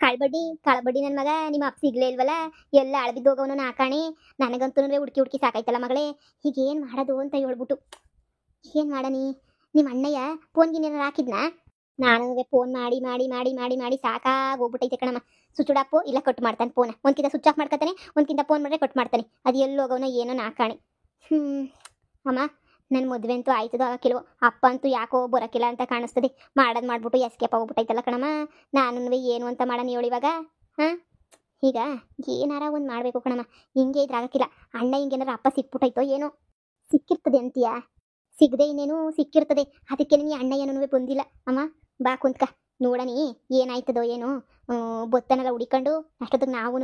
ಕಾಳ್ಬಡ್ಡಿ ನನ್ನ ಮಗ ನಿಮ್ಮ ಅಪ್ಪ ಸಿಗ್ಲೇ ಇಲ್ವಲ್ಲ. ಎಲ್ಲ ಅಳಬಿದ್ದು ಹೋಗವನು ನಾಕಾಣಿ. ನನಗಂತೂ ಹುಡುಕಿ ಹುಡುಕಿ ಸಾಕಾಯ್ತಲ್ಲ ಮಗಳೇ. ಈಗ ಏನು ಮಾಡೋದು ಅಂತ ಹೇಳ್ಬಿಟ್ಟು ಏನು ಮಾಡನಿ. ನಿಮ್ಮ ಅಣ್ಣಯ್ಯ ಫೋನ್ಗಿನೇನಾರು ಹಾಕಿದ್ನಾ? ನಾನು ಫೋನ್ ಮಾಡಿ ಮಾಡಿ ಮಾಡಿ ಮಾಡಿ ಮಾಡಿ ಸಾಕಾಗಿ ಹೋಗ್ಬಿಟ್ಟೈತೆ ಕಣಮ್ಮ. ಸ್ವಿಚ್ ಆಫ್ ಇಲ್ಲ ಕಟ್ ಮಾಡ್ತಾನೆ ಫೋನ್. ಒಂದ್ಕಿಂತ ಸ್ವಿಚ್ ಆಫ್ ಮಾಡ್ಕೊತಾನೆ, ಒಂದ್ಕಿಂತ ಫೋನ್ ಮಾಡಿದ್ರೆ ಕಟ್ ಮಾಡ್ತಾನೆ. ಅದು ಎಲ್ಲಿ ಹೋಗೋನೋ ಏನೋ ನಾಕಾಣಿ. ಅಮ್ಮ, ನನ್ನ ಮದುವೆ ಅಂತೂ ಆಯ್ತದೋ ಆಗಕ್ಕಿಲ್ವೋ. ಅಪ್ಪ ಅಂತೂ ಯಾಕೋ ಬರೋಕ್ಕಿಲ್ಲ ಅಂತ ಕಾಣಿಸ್ತದೆ. ಮಾಡೋದು ಮಾಡ್ಬಿಟ್ಟು ಎಸ್ಕೇಪ್ ಹೋಗ್ಬಿಟ್ಟೈತಲ್ಲ ಕಣಮ್ಮ. ನಾನು ಏನು ಅಂತ ಮಾಡೋಣ ಹೇಳಿ ಇವಾಗ. ಹಾಂ, ಈಗ ಏನಾರ ಒಂದು ಮಾಡಬೇಕು ಕಣಮ್ಮ. ಹಿಂಗೆ ಇದ್ರಾಗಕ್ಕಿಲ್ಲ. ಅಣ್ಣ ಹಿಂಗೇನಾರ ಅಪ್ಪ ಸಿಕ್ಬಿಟ್ಟೈತೋ ಏನೋ. ಸಿಕ್ಕಿರ್ತದೆ ಅಂತೀಯಾ? ಸಿಗದೆ ಇನ್ನೇನು ಸಿಕ್ಕಿರ್ತದೆ. ಅದಕ್ಕೆ ನೀ ಅಣ್ಣ ಏನೂ ಬಂದಿಲ್ಲ. ಅಮ್ಮ ಬಾ ಕುಂತ್ಕ ನೋಡನಿ ಏನಾಯ್ತದೋ ಏನೋ. ಬೊತ್ತನೆಲ್ಲ ಹುಡಿಕೊಂಡು ಅಷ್ಟೊತ್ತಿಗೆ ನಾವೂ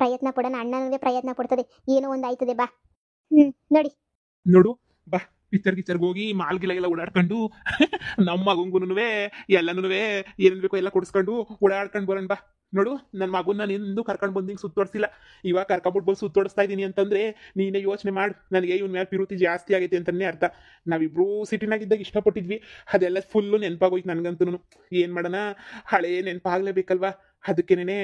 ಪ್ರಯತ್ನ ಪಡೋಣ. ಅಣ್ಣನೂ ಪ್ರಯತ್ನ ಪಡ್ತದೆ. ಏನೋ ಒಂದು ಆಯ್ತದೆ. ಬಾ ನೋಡಿ ನೋಡು ಬಾ, ಪಿಕ್ಚರ್ಗೆ ಹೋಗಿ ಮಾಲ್ಗಿಲ್ಲ ಓಡಾಡ್ಕೊಂಡು ನಮ್ಮ ಮಗಂಗುನುವೆ ಎಲ್ಲನೂ ಏನೇನು ಬೇಕೋ ಎಲ್ಲ ಕೊಡಿಸ್ಕೊಂಡು ಓಡಾಡ್ಕೊಂಡು ಬರೋಣ. ಬಾ ನೋಡು, ನನ್ನ ಮಗುನ ನಿಂದು ಕರ್ಕೊಂಡು ಬಂದಿಂಗೆ ಸುತ್ತೋಡಿಸಿಲ್ಲ. ಇವಾಗ ಕರ್ಕೊಂಡ್ಬಿಟ್ಟು ಬಂದು ಸುತ್ತೋಡಿಸ್ತಾ ಇದ್ದೀನಿ ಅಂತಂದ್ರೆ ನೀನೇ ಯೋಚನೆ ಮಾಡು. ನನಗೆ ಇವ್ನ ಮೇಲೆ ಪಿರುತಿ ಜಾಸ್ತಿ ಆಗೈತೆ ಅಂತಲೇ ಅರ್ಥ. ನಾವಿಬ್ರು ಸಿಟಿನಾಗಿದ್ದಾಗ ಇಷ್ಟಪಟ್ಟಿದ್ವಿ, ಅದೆಲ್ಲ ಫುಲ್ಲು ನೆನಪಾಗೋಯ್ತು ನನಗಂತೂ. ಏನು ಮಾಡೋಣ, ಹಳೇ ನೆನಪಾಗಲೇಬೇಕಲ್ವಾ. ಅದಕ್ಕೇನೆ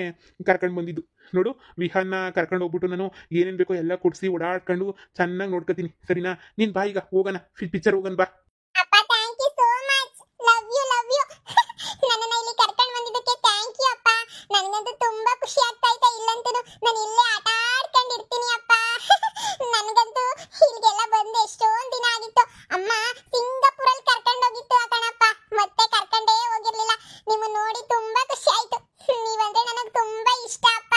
ಕರ್ಕೊಂಡು ಬಂದಿದ್ದು. ನೋಡು, ವಿಹಾನ್ನ ಕರ್ಕೊಂಡು ಹೋಗ್ಬಿಟ್ಟು ನಾನು ಏನೇನು ಬೇಕೋ ಎಲ್ಲ ಕೊಡಿಸಿ ಓಡಾಡ್ಕೊಂಡು ಚೆನ್ನಾಗಿ ನೋಡ್ಕೊತೀನಿ, ಸರಿನಾ? ನೀನು ಬಾ, ಈಗ ಹೋಗೋಣ, ಪಿಕ್ಚರ್ ಹೋಗೋಣ ಬಾ. ಅಪ್ಪ, thank you so much. Love you love you. ನನ್ನನ್ನ ಇಲ್ಲಿ ಕರ್ಕೊಂಡು ಬಂದಿದ್ದಕ್ಕೆ ಥ್ಯಾಂಕ್ ಯು ಅಪ್ಪ. ನನಗಂತೂ ತುಂಬಾ ಖುಷಿ ಆಗ್ತಾ ಇದೆ. ಇಲ್ಲಂತೂ ನಾನು ಇಲ್ಲೇ ಆಟ ಆಡ್ಕೊಂಡು ಇರ್ತೀನಿ ಅಪ್ಪ. ನನಗಂತೂ ಇಲ್ಲಿಗೆಲ್ಲ ಬಂದು ಎಷ್ಟೊಂದು ದಿನ ಆಗಿತ್ತು. ಅಮ್ಮ ಸಿಂಗಾಪುರಲ್ಲಿ ಕರ್ಕೊಂಡು ಹೋಗಿತ್ತು ಕಣಪ್ಪ, ಮತ್ತೆ ಕರ್ಕೊಂಡೇ ಹೋಗಿರ್ಲಿಲ್ಲ. ನಿಮ್ಮ ನೋಡಿ ತುಂಬಾ ಖುಷಿ ಆಯ್ತು. ನೀವಂದ್ರೆ ನನಗೆ ತುಂಬಾ ಇಷ್ಟ ಅಪ್ಪ.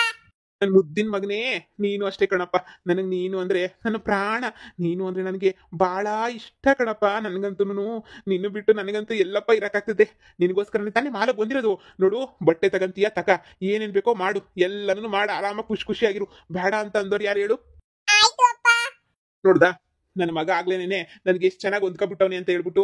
ನನ್ನ ಮುದ್ದಿನ ಮಗನೇ, ನೀನು ಅಷ್ಟೇ ಕಣಪ್ಪ. ನನಗೆ ನೀನು ಅಂದರೆ ನನ್ನ ಪ್ರಾಣ. ನೀನು ಅಂದರೆ ನನಗೆ ಭಾಳ ಇಷ್ಟ ಕಣಪ್ಪ. ನನಗಂತೂ ನಿನ್ನ ಬಿಟ್ಟು ನನಗಂತೂ ಎಲ್ಲಪ್ಪ ಇರೋಕ್ಕಾಗ್ತದೆ. ನಿನಗೋಸ್ಕರನೇ ತಾನೇ ಮಾಲಕ್ಕೆ ಬಂದಿರೋದು. ನೋಡು, ಬಟ್ಟೆ ತಗಂತೀಯ ತಕ, ಏನೇನು ಬೇಕೋ ಮಾಡು, ಎಲ್ಲನೂ ಮಾಡು, ಆರಾಮಾಗಿ ಖುಷಿಯಾಗಿರು. ಬೇಡ ಅಂತ ಅಂದವ್ರು ಯಾರು ಹೇಳು? ಆಯ್ತು ಅಪ್ಪ. ನೋಡ್ದಾ, ನನ್ನ ಮಗ ಆಗ್ಲೇನೆ ನನಗೆ ಎಷ್ಟು ಚೆನ್ನಾಗಿ ಹೊಂದ್ಕೊಬಿಟ್ಟವನಿ ಅಂತ ಹೇಳ್ಬಿಟ್ಟು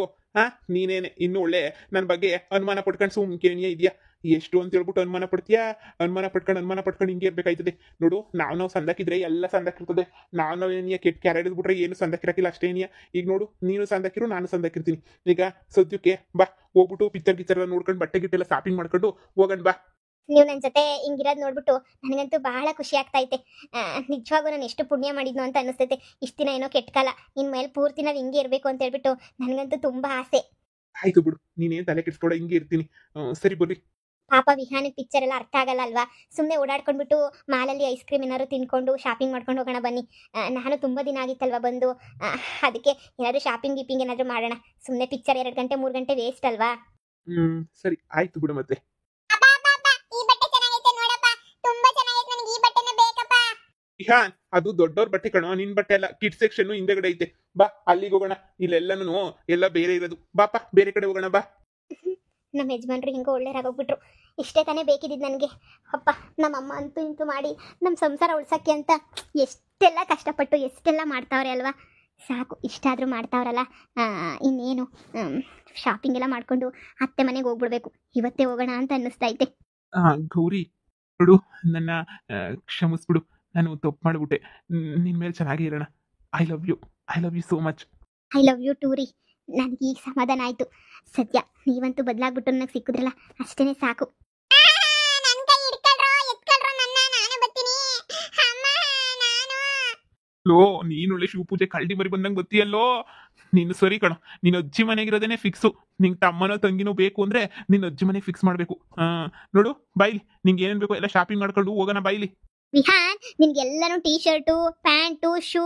ನೀನೇನೆ ಇನ್ನು ಒಳ್ಳೆ ನನ್ನ ಬಗ್ಗೆ ಅನುಮಾನ ಪಡ್ಕೊಂಡು ಸುಮ್ಕೇನಿಯೇ ಇದೆಯಾ? ಎಷ್ಟು ಅಂತ ಹೇಳ್ಬಿಟ್ಟು ಅನುಮಾನ ಪಡ್ತೀಯಾ? ಅನುಮಾನ ಪಡ್ಕೊಂಡು ಹಿಂಗೆ ಇರ್ಬೇಕಾಯ್ತದೆ. ನೋಡು, ನಾವು ಸಂದಕ್ಕಿದ್ರೆ ಎಲ್ಲ ಸಂದಕ್ಕಿರ್ತದೆ. ನಾವೇನಿಯ ಕೆಟ್ಟ ಕ್ಯಾರ ಹಿಡಿದ್ಬಿಟ್ರೆ ಏನು ಸಂದಕ್ಕಿರಕ್ಕಿಲ್ಲ ಅಷ್ಟೇನಿಯ. ಈಗ ನೋಡು, ನೀನು ಸಂದಕ್ಕಿರು, ನಾನು ಸಂದಕ್ಕಿರ್ತೀನಿ. ಈಗ ಸದ್ಯಕ್ಕೆ ಬಾ, ಹೋಗ್ಬಿಟ್ಟು ಪಿಕ್ಚರ್ ಎಲ್ಲ ನೋಡ್ಕೊಂಡು ಬಟ್ಟೆ ಗಿಟ್ಟೆಲ್ಲ ಶಾಪಿಂಗ್ ಮಾಡ್ಕೊಂಡು ಹೋಗೋಣ ಬಾ. ನೀವು ನನ್ನ ಜೊತೆ ಹಿಂಗಿರೋದು ನೋಡ್ಬಿಟ್ಟು ನನಗಂತೂ ಬಹಳ ಖುಷಿ ಆಗ್ತೈತೆ. ನಿಜವಾಗೂ ನಾನು ಎಷ್ಟು ಪುಣ್ಯ ಮಾಡಿದ್ನು ಅಂತ ಅನಿಸ್ತೈತೆ. ಇಷ್ಟು ದಿನ ಏನೋ ಕೆಟ್ಟ ಕಾಲ, ಇನ್ಮೇಲೆ ಪೂರ್ತಿ ನಾವು ಹಿಂಗೆ ಇರಬೇಕು ಅಂತ ಹೇಳ್ಬಿಟ್ಟು ನನಗಂತೂ ತುಂಬ ಆಸೆ. ಆಯ್ತು ಬಿಡು, ನೀನೇನು ತಲೆ ಕೆಡಿಸ್ಕೊಡ, ಹಿಂಗೆ ಇರ್ತೀನಿ. ಸರಿ ಬರ್ರಿ. ಪಾಪ ವಿಹಾನಿಗೆ ಪಿಕ್ಚರ್ ಎಲ್ಲ ಅರ್ಥ ಆಗಲ್ಲ ಅಲ್ವಾ. ಸುಮ್ಮನೆ ಓಡಾಡ್ಕೊಂಡ್ಬಿಟ್ಟು ಮಾಲಲ್ಲಿ ಐಸ್ ಕ್ರೀಮ್ ಏನಾದ್ರು ತಿನ್ಕೊಂಡು ಶಾಪಿಂಗ್ ಮಾಡ್ಕೊಂಡು ಹೋಗೋಣ ಬನ್ನಿ. ನಾನು ತುಂಬ ದಿನ ಆಗಿತ್ತಲ್ವ ಬಂದು. ಅದಕ್ಕೆ ಏನಾದರೂ ಶಾಪಿಂಗ್ ಗೀಪಿಂಗ್ ಏನಾದರೂ ಮಾಡೋಣ. ಸುಮ್ಮನೆ ಪಿಕ್ಚರ್ 2 ಗಂಟೆ 3 ಗಂಟೆ ವೇಸ್ಟ್ ಅಲ್ವಾ. ಸರಿ ಆಯ್ತು ಬಿಡು. ಮತ್ತೆ ಈ ಬಟ್ಟೆ ಚೆನ್ನಾಗೈತೆ ನೋಡಪ್ಪ, ತುಂಬಾ ಚೆನ್ನಾಗೈತೆ. ನನಗೆ ಈ ಬಟ್ಟೆನೇ ಬೇಕಪ್ಪ. ವಿಹಾನ್, ಅದು ದೊಡ್ಡವ್ರ ಬಟ್ಟೆ ಕಣೋ, ನಿನ್ ಬಟ್ಟೆ ಅಲ್ಲ. ಕಿಡ್ ಸೆಕ್ಷನ್ ಹಿಂದೆಗಡೆ ಐತೆ. ಬಾ, ಅಲ್ಲಿಗೆ ಹೋಗೋಣ. ಇಲ್ಲೆಲ್ಲನೂ ಎಲ್ಲ ಬೇರೆ ಇರೋದು. ಬಾಪ, ಬೇರೆ ಕಡೆ ಹೋಗೋಣ ಬಾ. ನಮ್ಮ ಯಜಮಾನ್ರು ಹಿಂಗೆ ಒಳ್ಳೆಯರಾಗೋಗ್ಬಿಟ್ರು. ಇಷ್ಟೇ ತಾನೇ ಬೇಕಿದ್ದಿದ್ದು ನನಗೆ. ಅಪ್ಪ, ನಮ್ಮಮ್ಮ ಅಂತೂ ಇಂತೂ ಮಾಡಿ ನಮ್ಮ ಸಂಸಾರ ಉಳ್ಸೋಕ್ಕೆ ಅಂತ ಎಷ್ಟೆಲ್ಲ ಕಷ್ಟಪಟ್ಟು ಎಷ್ಟೆಲ್ಲ ಮಾಡ್ತಾವ್ರೆ ಅಲ್ವಾ. ಸಾಕು, ಇಷ್ಟಾದರೂ ಮಾಡ್ತಾವ್ರಲ್ಲ. ಇನ್ನೇನು ಶಾಪಿಂಗ್ ಎಲ್ಲ ಮಾಡಿಕೊಂಡು ಅತ್ತೆ ಮನೆಗೆ ಹೋಗ್ಬಿಡ್ಬೇಕು. ಇವತ್ತೇ ಹೋಗೋಣ ಅಂತ ಅನ್ನಿಸ್ತೈತೆ. ಗೌರಿ, ನೋಡು, ನನ್ನ ಕ್ಷಮಿಸ್ಬಿಡು. ನಾನು ತಪ್ಪು ಮಾಡಿಬಿಟ್ಟೆ. ನಿನ್ನ ಮೇಲೆ ಚೆನ್ನಾಗಿ ಇರೋಣ. I love you so much. I love you too ರೀ. ನನಗೆ ಈಗ ಸಮಾಧಾನ ಆಯಿತು. ಸದ್ಯ ನೀವಂತೂ ಬದಲಾಗ್ಬಿಟ್ಟು ನನಗೆ ಸಿಕ್ಕಿದ್ರಲ್ಲ, ಅಷ್ಟೇ ಸಾಕು. ನನ್ನ ಕೈ ಹಿಡ್ಕೊಳ್ರೋ, ಎತ್ಕೊಳ್ರೋ ನನ್ನ. ನಾನು ಬರ್ತೀನಿ ಅಮ್ಮ. ನಾನು ಲೋ, ನೀನು ಒಳ್ಳೆ ಶಿವ ಪೂಜೆ ಕಳ್ಳಿ ಮರಿ ಬಂದಂಗೆ ಗೊತ್ತಿಯಲ್ಲೋ. ನೀನು ಸರಿ ಕಣೋ, ನೀನು ಅಜ್ಜಿ ಮನೆಗಿರೋದೇನೆ ಫಿಕ್ಸು. ನಿಂಗೆ ತಮ್ಮನೋ ತಂಗಿನೋ ಬೇಕು ಅಂದರೆ ನಿನ್ನ ಅಜ್ಜಿ ಮನೆಗೆ ಫಿಕ್ಸ್ ಮಾಡಬೇಕು. ನೋಡು, ಬಾಯ್ಲಿ, ನಿಂಗೆ ಏನೇನು ಬೇಕೋ ಎಲ್ಲ ಶಾಪಿಂಗ್ ಮಾಡ್ಕೊಂಡು ಹೋಗೋಣ ಬಾಯ್ಲಿ. ವಿಹಾನ್, ನಿನ್ಗೆಲ್ಲಾನು ಟೀ ಶರ್ಟು, ಪ್ಯಾಂಟು, ಶೂ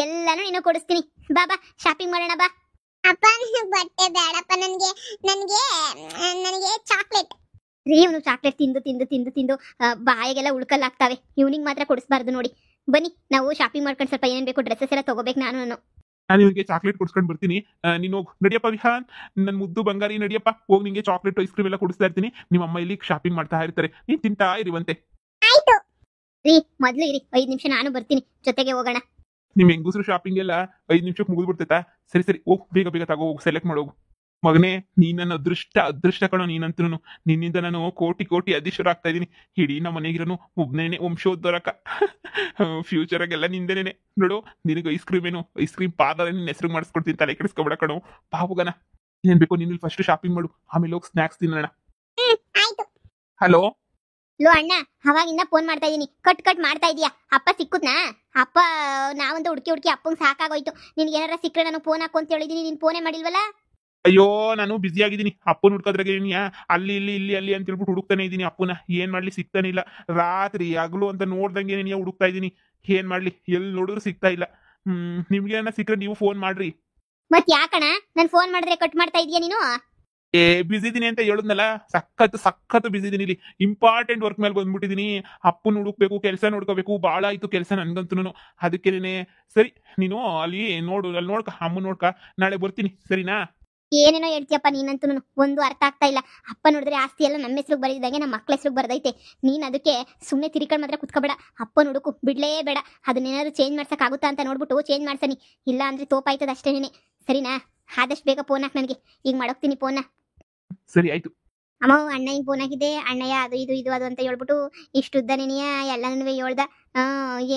ಎಲ್ಲಾನು ನೀನು ಕೊಡಿಸ್ತೀನಿ. ಬಾ ಬಾ, ಶಾಪಿಂಗ್ ಮಾಡೋಣ ಬಾ. ಅಪ್ಪ, ನನಗೆ ಬಟ್ಟೆ ಬೇಡಪ್ಪ. ನನಗೆ ನನಗೆ ನನಗೆ ಚಾಕ್ಲೇಟ್ ರೀ. ಇವನು ಚಾಕ್ಲೇಟ್ ತಿಂದು ತಿಂದು ತಿಂದು ತಿಂದು ಬಾಯಿಗೆಲ್ಲ ಉಳ್ಕಲ್ಲಾಗ್ತಾವೆ. ಇವನಿಗೆ ಮಾತ್ರ ಕೊಡಿಸ್ಬಾರ್ದು ನೋಡಿ. ಬನ್ನಿ, ನಾವು ಶಾಪಿಂಗ್ ಮಾಡ್ಕೊಂಡು ಸ್ವಲ್ಪ ಏನೇನು ಬೇಕು ಡ್ರೆಸ್ಸಸ್ ಎಲ್ಲ ತಗೋಬೇಕು. ನಾನು ಇವನಿಗೆ ಚಾಕ್ಲೇಟ್ ಕೊಡ್ಸ್ಕೊಂಡು ಬರ್ತೀನಿ. ನೀನು ಹೋಗು. ನಡಿಯಪ್ಪ ವಿಹಾನ್, ನನ್ನ ಮುದ್ದು ಬಂಗಾರಿ, ನಡಿಯಪ್ಪ. ಹೋಗಿ ನಿಂಗೆ ಚಾಕ್ಲೇಟ್ ಐಸ್ ಕ್ರೀಮ್ ಎಲ್ಲ ಕೊಡಿಸ್ತಾ ಇರ್ತೀನಿ. ನಿಮ್ಮ ಅಮ್ಮ ಇಲ್ಲಿ ಶಾಪಿಂಗ್ ಮಾಡ್ತಾ ಇರ್ತಾರೆ, ನೀನು ತಿಂತಾ ಇರುವಂತೆ. ಆಯ್ತು ರೀ. ಮೊದಲು ಇರಿ, 5 ನಿಮಿಷ ನಾನು ಬರ್ತೀನಿ, ಜೊತೆಗೆ ಹೋಗೋಣ. ನಿಮ್ಮ ಹೆಂಗಸರು ಶಾಪಿಂಗ್ ಎಲ್ಲ 5 ನಿಮಿಷಕ್ಕೆ ಮುಗಿದ್ಬಿಡ್ತೈತಾ? ಸರಿ ಹೋಗು, ಬೇಗ ತಗೋ, ಹೋಗು, ಸೆಲೆಕ್ಟ್ ಮಾಡೋಗು. ಮಗನೇ, ನೀನ್ ನನ್ನ ಅದೃಷ್ಟ ಕಣೋ. ನೀನಂತೂ ನಿನ್ನಿಂದ ನಾನು ಕೋಟಿ ಅದೀಶ್ವರ ಆಗ್ತಾ ಇದ್ದೀನಿ. ಇಡೀ ನಮ್ಮ ಮನೆಗಿರೋನು ಒಬ್ಬನೇನೆ ವಂಶೋದ್ಧರಕ. ಫ್ಯೂಚರಾಗೆಲ್ಲ ನಿಂದೇನೆ. ನೋಡು, ನಿನಗೆ ಐಸ್ ಕ್ರೀಮ್ ಪಾರ್ಲರ್ ನಿನ್ನ ಹೆಸರು ಮಾಡಿಸ್ಕೊಡ್ತೀನಿ. ತಲೆ ಕೆಡಿಸ್ಕೊಬೇಡ ಕಣೋ. ಬಾ ಹೋಗೋಣ. ಏನ್ ಬೇಕು ನೀನು ಫಸ್ಟ್ ಶಾಪಿಂಗ್ ಮಾಡು, ಆಮೇಲೆ ಹೋಗಿ ಸ್ನ್ಯಾಕ್ಸ್ ತಿನ್ನೋಣ. ಆಯ್ತು. ಹಲೋ ಲೋ ಅಣ್ಣ, ಅವಾಗಿಂದ ಫೋನ್ ಮಾಡ್ತಾ ಇದೀನಿ, ಕಟ್ ಮಾಡ್ತಾ ಇದೀಯಾ. ಅಪ್ಪ ಸಿಕ್ಕುದ್ನಾ? ಅಪ್ಪ ನಾವಂತೂ ಹುಡುಕಿ ಅಪ್ಪಂಗೆ ಸಾಕಾಗೋಯ್ತು. ನಿನ್ಗೆ ಏನಾರ ಸಿಕ್ಕರೆ ನಾನು ಫೋನ್ ಹಾಕು ಅಂತ ಹೇಳಿದೀನಿ, ನೀನ್ ಫೋನೇ ಮಾಡಿಲ್ವಲ್ಲ. ಅಯ್ಯೋ ನಾನು ಬಿಸಿ ಆಗಿದ್ದೀನಿ. ಅಪ್ಪನ ಹುಡ್ಕೋದ್ರಾಗೆ ಅಲ್ಲಿ ಇಲ್ಲಿ ಇಲ್ಲಿ ಅಲ್ಲಿ ಅಂತ ಹೇಳ್ಬಿಟ್ಟು ಹುಡುಕ್ತಾನೆ ಇದ್ದೀನಿ ಅಪ್ಪನ. ಏನ್ ಮಾಡ್ಲಿ ಸಿಗ್ತಾನೆ ಇಲ್ಲ. ರಾತ್ರಿ ಹಗಲು ಅಂತ ನೋಡ್ದಂಗೆ ಹುಡುಕ್ತಾ ಇದ್ದೀನಿ. ಏನ್ ಮಾಡ್ಲಿ, ಎಲ್ಲಿ ನೋಡಿದ್ರು ಸಿಗ್ತಾ ಇಲ್ಲ. ನಿಮ್ಗೆ ಏನ ಸಿಕ್ಕರೆ ನೀವು ಫೋನ್ ಮಾಡ್ರಿ. ಮತ್ ಯಾಕಣ ನನ್ ಫೋನ್ ಮಾಡಿದ್ರೆ ಕಟ್ ಮಾಡ್ತಾ ಇದೀಯ ನೀನು? ಬಿಸಿ ಇದೀನಿ ಅಂತ ಹೇಳಿದ್ನಲ್ಲ, ಸಖತ್ ಬಿಸಿ ಇದೀನಿ. ಇಲ್ಲಿ ಇಂಪಾರ್ಟೆಂಟ್ ವರ್ಕ್ ಮೇಲೆ ಬಂದ್ಬಿಟ್ಟಿದೀನಿ. ಅಪ್ಪನ ಹುಡುಕ್ಬೇಕು, ಕೆಲಸ ನೋಡ್ಕೋಬೇಕು, ಬಾಳ ಆಯ್ತು ಕೆಲಸ ನನ್ಗಂತೂ. ಅದಕ್ಕೆ ಸರಿ ನೀನು ಅಲ್ಲಿ ನೋಡ್ಕ, ಅಮ್ಮನ್ ನೋಡ್ಕ, ನಾಳೆ ಬರ್ತೀನಿ, ಸರಿನಾ? ಏನೇನೋ ಹೇಳ್ತೀಯಪ್ಪ ನೀನಂತೂ, ಒಂದು ಅರ್ಥ ಆಗ್ತಾ ಇಲ್ಲ. ಅಪ್ಪ ನೋಡಿದ್ರೆ ಆಸ್ತಿ ಎಲ್ಲ ನಮ್ಮ ಹೆಸ್ರಿಗೆ ಬರೆದಿದ್ದಂಗೆ ನಮ್ಮ ಮಕ್ಳ ಹೆಸ್ರಿಗೆ ಬರ್ದೈತೆ. ನೀನ್ ಅದಕ್ಕೆ ಸುಮ್ಮನೆ ತಿರ್ಕೊಂಡು ಮಾತ್ರ ಕುತ್ಕೋಬೇಡ. ಅಪ್ಪ ಹುಡುಕು ಬಿಡ್ಲೇ ಬೇಡ. ಅದನ್ನೇನಾದ್ರು ಚೇಂಜ್ ಮಾಡ್ಸಕ್ ಆಗುತ್ತಾ ಅಂತ ನೋಡ್ಬಿಟ್ಟು ಚೇಂಜ್ ಮಾಡ್ಸನಿ. ಇಲ್ಲ ಅಂದ್ರೆ ತೋಪಾಯ್ತದ ಅಷ್ಟೇನೆ, ಸರಿನಾ? ಆದಷ್ಟು ಬೇಗ ಫೋನ್ ಹಾಕ್ ನನಗೆ. ಈಗ ಮಾಡೋಗ್ತೀನಿ ಫೋನ್ನ. ಸರಿ ಆಯ್ತು. ಅಮ್ಮ ಅಣ್ಣ ಹಿಂಗೆ ಫೋನ್ ಹಾಕಿದ್ದೆ, ಅಣ್ಣಯ್ಯ ಅದು ಇದು ಅದು ಅಂತ ಹೇಳ್ಬಿಟ್ಟು ಇಷ್ಟುದ್ದನೇನಿಯ ಎಲ್ಲನೂ ಹೇಳ್ದ.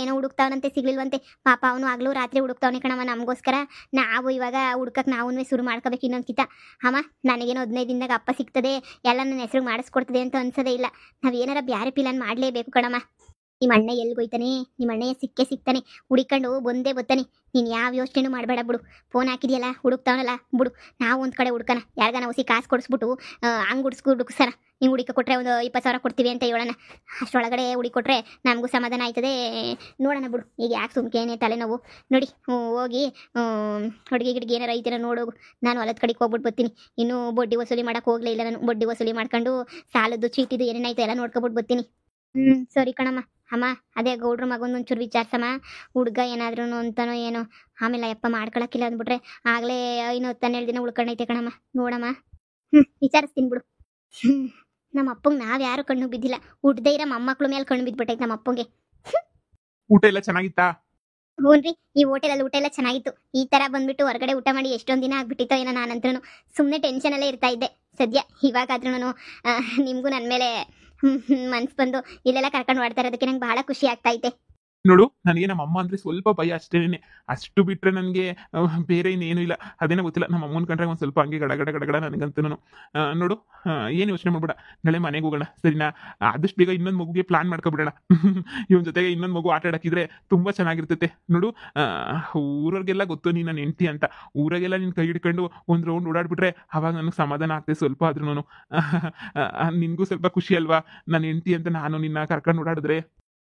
ಏನೋ ಹುಡುಕ್ತಾವನಂತೆ, ಸಿಗ್ಲಿಲ್ವಂತೆ. ಪಾಪ ಅವನು ಆಗ್ಲೂ ರಾತ್ರಿ ಹುಡುಕ್ತಾವನೆ ಕಣವ ನಮಗೋಸ್ಕರ. ನಾವು ಇವಾಗ ಹುಡ್ಕಕ್ ನಾವು ಶುರು ಮಾಡ್ಕೋಬೇಕು ಇನ್ನೊಂದ್ಕಿತ. ಅಮ್ಮ ನನಗೇನೋ 15 ದಿನದಾಗ ಅಪ್ಪ ಸಿಗ್ತದೆ, ಎಲ್ಲ ನನ್ನ ಹೆಸ್ರಿಗೆ ಮಾಡಿಸ್ಕೊಡ್ತದೆ ಅಂತ ಅನ್ಸೋದೇ ಇಲ್ಲ. ನಾವೇನಾರ ಬ್ಯಾರೆ ಪ್ಲಾನ್ ಮಾಡಲೇಬೇಕು ಕಣಮ್ಮ. ನಿಮ್ಮ ಅಣ್ಣ ಎಲ್ಗೋಯ್ತಾನೆ? ನಿಮ್ಮ ಅಣ್ಣಯ್ಯ ಸಿಕ್ತಾನೆ, ಹುಡಿಕೊಂಡು ಬಂದೇ ಬರ್ತಾನೆ. ನೀನು ಯಾವ ಯೋಚನೆನೂ ಮಾಡಬೇಡ ಬಿಡು. ಫೋನ್ ಹಾಕಿದ್ಯಲ್ಲ, ಹುಡುಕ್ತಾವನಲ್ಲ ಬಿಡು. ನಾವು ಒಂದು ಕಡೆ ಹುಡ್ಕಣ, ಯಾರಿಗಾನ ಹೊಸಿ ಕಾಸು ಕೊಡಿಸ್ಬಿಟ್ಟು ಹಂಗೆ ಹುಡುಕ್ಸಣ. ನೀವು ಹುಡುಕ ಕೊಟ್ರೆ ಒಂದು 20,000 ಕೊಡ್ತೀವಿ ಅಂತ ಹೇಳೋಣ. ಅಷ್ಟರೊಳಗಡೆ ಹುಡುಕೊಟ್ರೆ ನಮಗೂ ಸಮಾಧಾನ ಆಯ್ತದೆ. ನೋಡೋಣ ಬಿಡು, ಈಗ ಯಾಕೆ ಸುಮ್ಕೇನೆ ತಲೆನೋವು. ನೋಡಿ ಹೋಗಿ ಹುಡುಗಿ ಗಿಡ್ಗಿ ಏನಾರ ಐತೆನ ನೋಡೋಗು. ನಾನು ಹೊಲದ ಕಡೆಗೆ ಹೋಗ್ಬಿಟ್ಟು ಬರ್ತೀನಿ. ಇನ್ನೂ ಬಡ್ಡಿ ವಸೂಲಿ ಮಾಡೋಕೆ ಹೋಗಲೇ ಇಲ್ಲ ನಾನು. ಬಡ್ಡಿ ವಸೂಲಿ ಮಾಡ್ಕೊಂಡು ಸಾಲದ್ದು ಚೀಟಿದು ಏನೇನಾಯ್ತು ಎಲ್ಲ ನೋಡ್ಕೊಬಿಟ್ಟು ಬರ್ತೀನಿ. ಸರಿ ಕಣಮ್ಮ. ಅಮ್ಮ ಅದೇ ಗೌಡ್ರ ಮಗನ ಒಂಚೂರು ವಿಚಾರಿಸಮ್ಮ. ಹುಡುಗ ಏನಾದ್ರೂ ಅಂತಾನೋ ಏನೋ, ಆಮೇಲೆ ಅಯ್ಯಪ್ಪ ಮಾಡ್ಕೊಳಕ್ಕಿಲ್ಲ ಅಂದ್ಬಿಟ್ರೆ ಆಗಲೇ 10-12 ದಿನ ಉಳ್ಕೊಂಡೈತೆ ಕಣಮ್ಮ. ನೋಡಮ್ಮ. ವಿಚಾರಿಸ್ತೀನಿ ಬಿಡು. ನಮ್ಮ ಅಪ್ಪಂಗೆ ನಾವು ಯಾರು ಕಣ್ಣು ಬಿದ್ದಿಲ್ಲ. ಹುಡ್ದೇ ಇರೋ ಮೊಮ್ಮಕ್ಳು ಮೇಲೆ ಕಣ್ಣು ಬಿದ್ಬಿಟ್ಟೈತೆ ನಮ್ಮ ಅಪ್ಪಂಗೆ. ಊಟ ಎಲ್ಲ ಚೆನ್ನಾಗಿತ್ತಾ? ಹ್ಞೂನ್ರಿ, ಈ ಹೋಟೆಲಲ್ಲಿ ಊಟ ಎಲ್ಲ ಚೆನ್ನಾಗಿತ್ತು. ಈ ತರ ಬಂದ್ಬಿಟ್ಟು ಹೊರಗಡೆ ಊಟ ಮಾಡಿ ಎಷ್ಟೊಂದು ದಿನ ಆಗ್ಬಿಟ್ಟಿತ್ತೋ ಏನೋ. ನಾನಂತೂ ಸುಮ್ಮನೆ ಟೆನ್ಷನಲ್ಲೇ ಇರ್ತಾ ಇದ್ದೆ. ಸದ್ಯ ಇವಾಗಾದ್ರೂ ನಾನು ನಿಮಗೂ ನನ್ನ ಮೇಲೆ ಮನ್ಸು ಬಂದು ಇಲ್ಲೆಲ್ಲ ಕರ್ಕೊಂಡು ಮಾಡ್ತಾ ಇರೋದಕ್ಕೆ ನಂಗೆ ಬಹಳ ಖುಷಿ ಆಗ್ತಾ ಐತೆ. ನೋಡು, ನನಗೆ ನಮ್ಮ ಅಮ್ಮ ಅಂದ್ರೆ ಸ್ವಲ್ಪ ಭಯ ಅಷ್ಟೇನೆ. ಅಷ್ಟು ಬಿಟ್ರೆ ನನಗೆ ಬೇರೆ ಇನ್ನೇನು ಇಲ್ಲ. ಅದೇನೋ ಗೊತ್ತಿಲ್ಲ, ನಮ್ಮ ಅಮ್ಮನ ಕಂಡ್ರೆ ಒಂದು ಸ್ವಲ್ಪ ಹಂಗೆ ಗಡಗಡ ನನಗಂತೂ. ನೋಡು, ಏನು ಯೋಚನೆ ಮಾಡ್ಬೇಡ, ನಾಳೆ ಮನೆಗೆ ಹೋಗೋಣ, ಸರಿನಾ? ಆದಷ್ಟು ಬೇಗ ಇನ್ನೊಂದು ಮಗುಗೆ ಪ್ಲಾನ್ ಮಾಡ್ಕೊಬಿಡೋಣ. ಇವನ್ ಜೊತೆಗೆ ಇನ್ನೊಂದು ಮಗು ಆಟ ಆಡಕ್ಕಿದ್ರೆ ತುಂಬಾ ಚೆನ್ನಾಗಿರ್ತೈತೆ. ನೋಡು, ಊರವ್ರಿಗೆಲ್ಲ ಗೊತ್ತು ನೀನು ನನ್ನ ಹೆಂಡತಿ ಅಂತ. ಊರಾಗೆಲ್ಲ ನೀನು ಕೈ ಹಿಡ್ಕೊಂಡು ಒಂದು ರೌಂಡ್ ಓಡಾಡ್ಬಿಟ್ರೆ ಅವಾಗ ನನಗೆ ಸಮಾಧಾನ ಆಗ್ತದೆ ಸ್ವಲ್ಪ ಆದ್ರೂ. ನಿನ್ಗೂ ಸ್ವಲ್ಪ ಖುಷಿ ಅಲ್ವಾ ನನ್ನ ಹೆಂಡತಿ ಅಂತ ನಾನು ನಿನ್ನ ಕರ್ಕೊಂಡು ಓಡಾಡಿದ್ರೆ?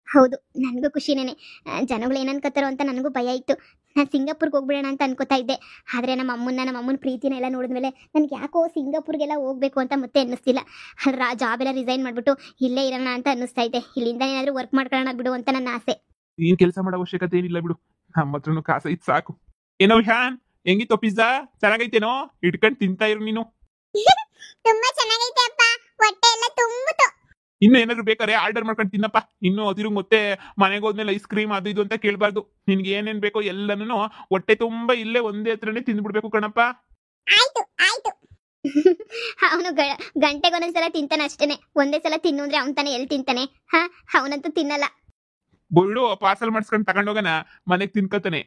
ಹೌದು, ನನಗೂ ಖುಷಿನೇನೆ. ಜನಗಳು ಏನನ್ಕೋತಾರೋ ಅಂತ ನನಗೂ ಭಯ ಇತ್ತು. ನಾನು ಸಿಂಗಾಪುರ್ಗೆ ಹೋಗ್ಬಿಡೋಣ ಅಂತ ಅನ್ಕೋತಾ ಇದ್ದೆ. ಆದರೆ ನಮ್ಮ ಅಮ್ಮನ ಪ್ರೀತಿನ ಎಲ್ಲ ನೋಡಿದ್ಮೇಲೆ ನನಗೆ ಯಾಕೋ ಸಿಂಗಾಪುರ್ಗೆಲ್ಲ ಹೋಗ್ಬೇಕು ಅಂತ ಮತ್ತೆ ಅನ್ನಿಸ್ತಿಲ್ಲ. ಜಾಬ್ ಎಲ್ಲ ರಿಸೈನ್ ಮಾಡಿಬಿಟ್ಟು ಇಲ್ಲೇ ಇರೋಣ ಅಂತ ಅನ್ನಿಸ್ತಾ ಇದೆ. ಇಲ್ಲಿಂದ ಏನಾದರೂ ವರ್ಕ್ ಮಾಡ್ಕೊಳ್ಳೋಣ ಬಿಡು ಅಂತ ನನ್ನ ಆಸೆ. ಏನ್ ಕೆಲಸ ಮಾಡೋ ಅವಶ್ಯಕತೆ ಏನಿಲ್ಲ ಬಿಡು, ನಮ್ಮ ಹತ್ರನು ಕಾಸು ಐತ್ ಸಾಕು. ಏನೋ ವಿಹಾನ್, ಹೆಂಗಿತ್ತು ಪಿಜ್ಜಾ? ಚೆನ್ನಾಗೈತೇನೋ? ಇಟ್ಕೊಂಡು ತಿಂತಾ ಇರು ನೀನು. ತುಂಬಾ ಚೆನ್ನಾಗೈತೆ ಅಪ್ಪ, ಹೊಟ್ಟೆ ಎಲ್ಲ ತುಂಬಿತು. ಇನ್ನು ಏನಾದ್ರು ಬೇಕಾರೆ ಆರ್ಡರ್ ಮಾಡ್ಕೊಂಡು ತಿನ್ನಪ್ಪ. ಇನ್ನು ತಿರುಗಿ ಮತ್ತೆ ಮನೆಗೆ ಹೋದ್ಮೇಲೆ ಐಸ್ ಕ್ರೀಮ್ ಅದು ಇದು ಅಂತ ಕೇಳಬಾರ್ದು. ನಿನ್ಗೆ ಏನೇನ್ ಬೇಕೋ ಎಲ್ಲನೂ ಹೊಟ್ಟೆ ತುಂಬಾ ಇಲ್ಲೇ ಒಂದೇ ಹತ್ರನೇ ತಿಂದ್ಬಿಡ್ಬೇಕು ಕಣಪ್ಪ. ಆಯ್ತು ಆಯ್ತು. ಅವನು ಗಂಟೆಗೊಂದೊಂದ್ಸಲ ತಿಂತಾನೆ ಅಷ್ಟೇನೆ. ಒಂದೇ ಸಲ ತಿನ್ನು ಅಂದ್ರೆ ಅವನ್ ತಾನೆ ಎಲ್ಲಿ ತಿಂತಾನೆ? ಅವನಂತೂ ತಿನ್ನಲ್ಲ. ಬಿಡು, ಪಾರ್ಸಲ್ ಮಾಡಿಸ್ಕೊಂಡು ತಗೊಂಡೋಗನ, ಮನೆಗೆ ತಿನ್ಕೋತಾನೆ.